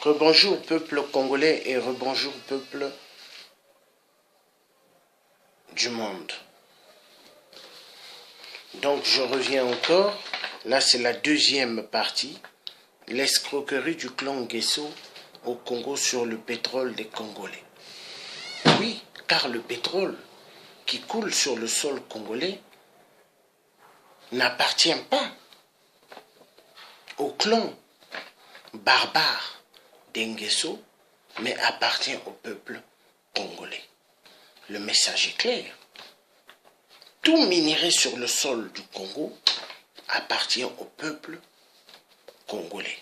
Rebonjour peuple congolais et rebonjour peuple du monde. Donc je reviens encore, là c'est la deuxième partie, l'escroquerie du clan Nguesso au Congo sur le pétrole des Congolais. Oui, car le pétrole qui coule sur le sol congolais n'appartient pas au clan barbare des Nguesso, mais appartient au peuple congolais. Le message est clair. Tout minerai sur le sol du Congo appartient au peuple congolais.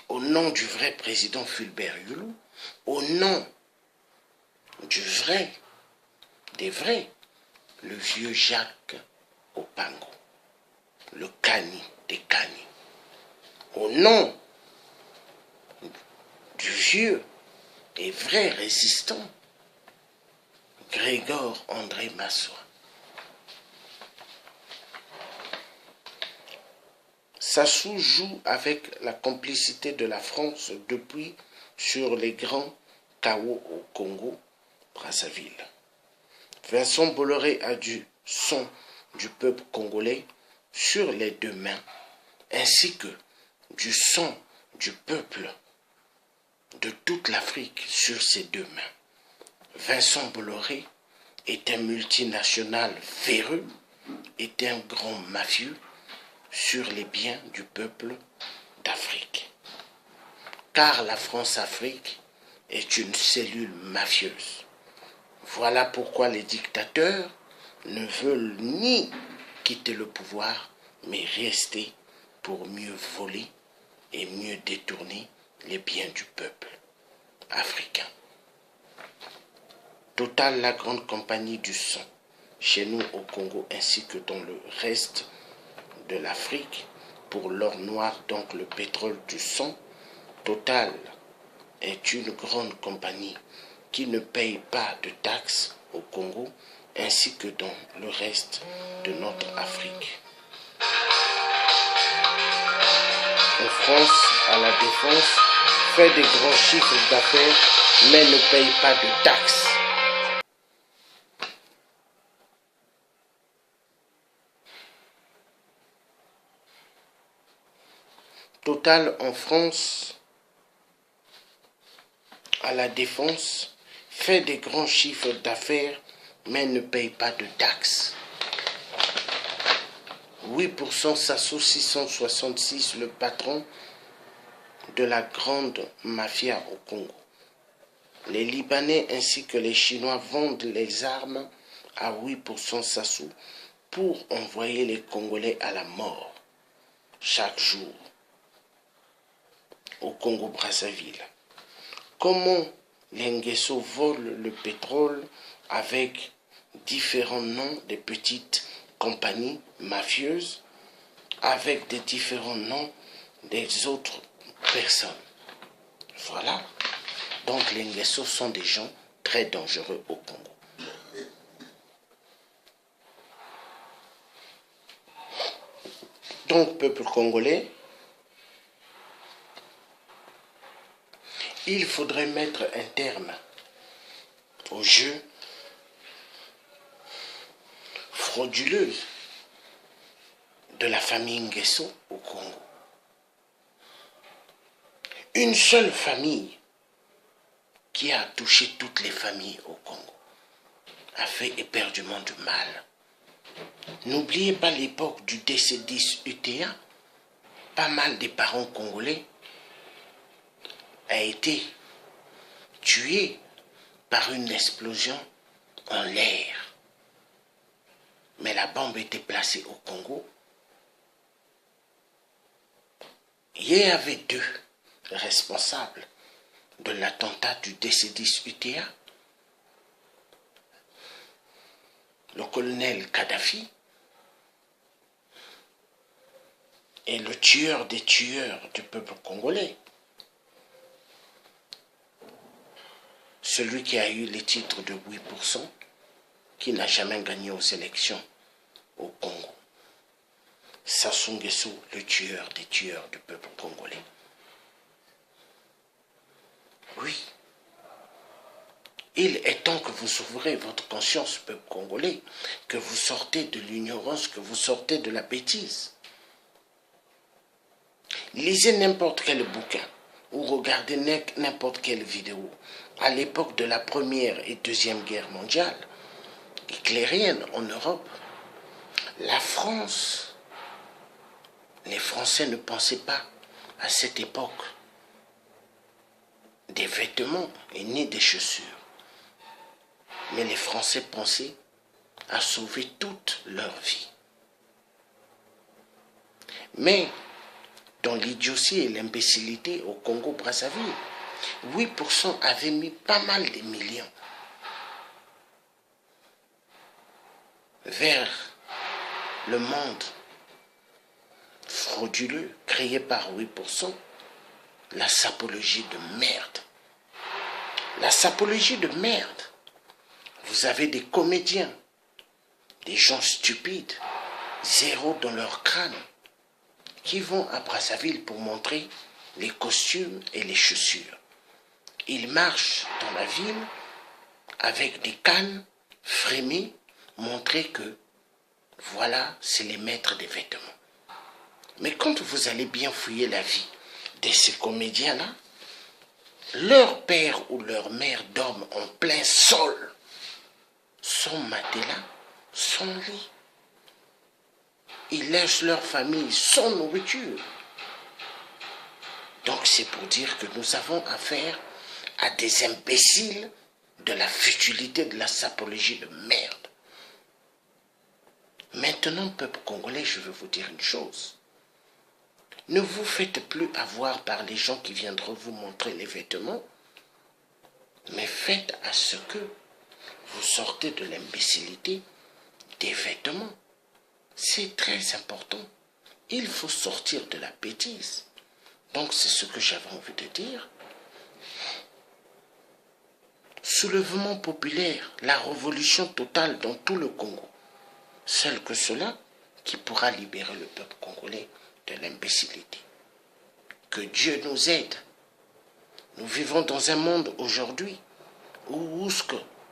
Au nom du vrai président Fulbert Yulou, au nom du vrai, des vrais, le vieux Jacques Opango, le Kani des Kani, au nom du vieux et vrai résistant Grégor André Massoua. Sassou joue avec la complicité de la France depuis sur les grands chaos au Congo, Brazzaville. Vincent Bolloré a du sang du peuple congolais sur les deux mains, ainsi que du sang du peuple de toute l'Afrique sur ses deux mains. Vincent Bolloré est un multinational véreux, est un grand mafieux sur les biens du peuple d'Afrique. Car la France-Afrique est une cellule mafieuse. Voilà pourquoi les dictateurs ne veulent ni quitter le pouvoir, mais rester pour mieux voler et mieux détourner les biens du peuple africain. Total, la grande compagnie du sang, chez nous au Congo ainsi que dans le reste de l'Afrique, pour l'or noir, donc le pétrole du sang, Total est une grande compagnie qui ne paye pas de taxes au Congo ainsi que dans le reste de notre Afrique. En France, à la défense, fait des grands chiffres d'affaires mais ne paye pas de taxes. Total en France, à la défense, fait des grands chiffres d'affaires mais ne paye pas de taxes. 8% Sassou 666, le patron de la grande mafia au Congo. Les Libanais ainsi que les Chinois vendent les armes à 8% Sassou pour envoyer les Congolais à la mort chaque jour au Congo-Brazzaville. Comment les Nguesso volent le pétrole avec différents noms des petites compagnies mafieuses, avec des différents noms des autres personnes. Voilà. Donc les Nguesso sont des gens très dangereux au Congo. Donc, peuple congolais, il faudrait mettre un terme au jeu frauduleux de la famille Nguesso au Congo. Une seule famille qui a touché toutes les familles au Congo a fait éperdument du mal. N'oubliez pas l'époque du DC-10 UTA, pas mal des parents congolais a été tué par une explosion en l'air. Mais la bombe était placée au Congo. Il y avait deux responsables de l'attentat du DC-10 UTA. Le colonel Kadhafi et le tueur des tueurs du peuple congolais. Celui qui a eu les titres de 8%, qui n'a jamais gagné aux élections au Congo. Sassou Nguesso, le tueur des tueurs du peuple congolais. Il est temps que vous ouvrez votre conscience, peuple congolais, que vous sortez de l'ignorance, que vous sortez de la bêtise. Lisez n'importe quel bouquin ou regardez n'importe quelle vidéo. À l'époque de la Première et Deuxième Guerre mondiale, hitlérienne en Europe, la France, les Français ne pensaient pas à cette époque des vêtements et ni des chaussures. Mais les Français pensaient à sauver toute leur vie. Mais dans l'idiotie et l'imbécilité au Congo-Brazzaville, 8% avaient mis pas mal de millions vers le monde frauduleux créé par 8%, la sapologie de merde. La sapologie de merde. Vous avez des comédiens, des gens stupides, zéro dans leur crâne, qui vont à Brazzaville pour montrer les costumes et les chaussures. Ils marchent dans la ville avec des cannes frémies, montrer que voilà, c'est les maîtres des vêtements. Mais quand vous allez bien fouiller la vie de ces comédiens-là, leur père ou leur mère dorment en plein sol, sans matelas, sans lit. Ils laissent leur famille sans nourriture. Donc c'est pour dire que nous avons affaire à des imbéciles de la futilité, de la sapologie de merde. Maintenant, peuple congolais, je veux vous dire une chose. Ne vous faites plus avoir par les gens qui viendront vous montrer les vêtements, mais faites à ce que vous sortez de l'imbécilité des vêtements. C'est très important. Il faut sortir de la bêtise. Donc c'est ce que j'avais envie de dire. Soulèvement populaire, la révolution totale dans tout le Congo. Seul que cela qui pourra libérer le peuple congolais de l'imbécilité. Que Dieu nous aide. Nous vivons dans un monde aujourd'hui où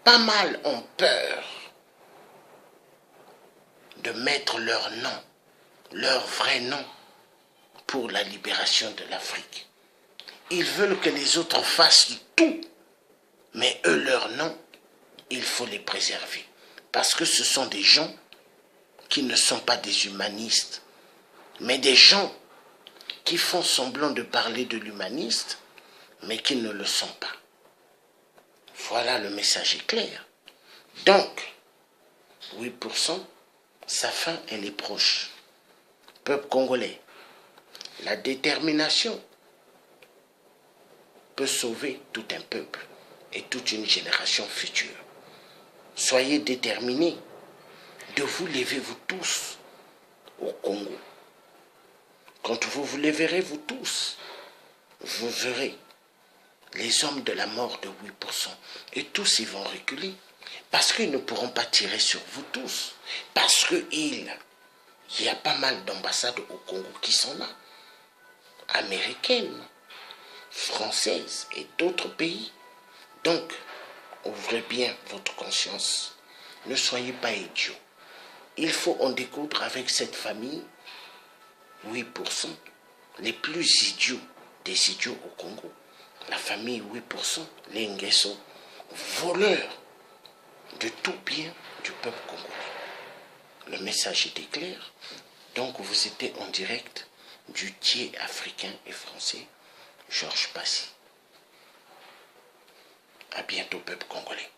pas mal ont peur de mettre leur nom, leur vrai nom, pour la libération de l'Afrique. Ils veulent que les autres fassent tout, mais eux, leur nom, il faut les préserver. Parce que ce sont des gens qui ne sont pas des humanistes, mais des gens qui font semblant de parler de l'humaniste, mais qui ne le sont pas. Voilà, le message est clair. Donc, 8%, sa fin, elle est proche. Peuple congolais, la détermination peut sauver tout un peuple et toute une génération future. Soyez déterminés de vous lever, vous tous, au Congo. Quand vous vous lèverez, vous tous, vous verrez les hommes de la mort de 8%. Et tous, ils vont reculer. Parce qu'ils ne pourront pas tirer sur vous tous. Parce qu'il y a pas mal d'ambassades au Congo qui sont là. Américaines, françaises et d'autres pays. Donc, ouvrez bien votre conscience. Ne soyez pas idiots. Il faut en découdre avec cette famille, 8%, les plus idiots des idiots au Congo. La famille 8%, les Nguesso, voleurs de tout bien du peuple congolais. Le message était clair. Donc vous étiez en direct du Thiers africain et français, Georges Passy. À bientôt, peuple congolais.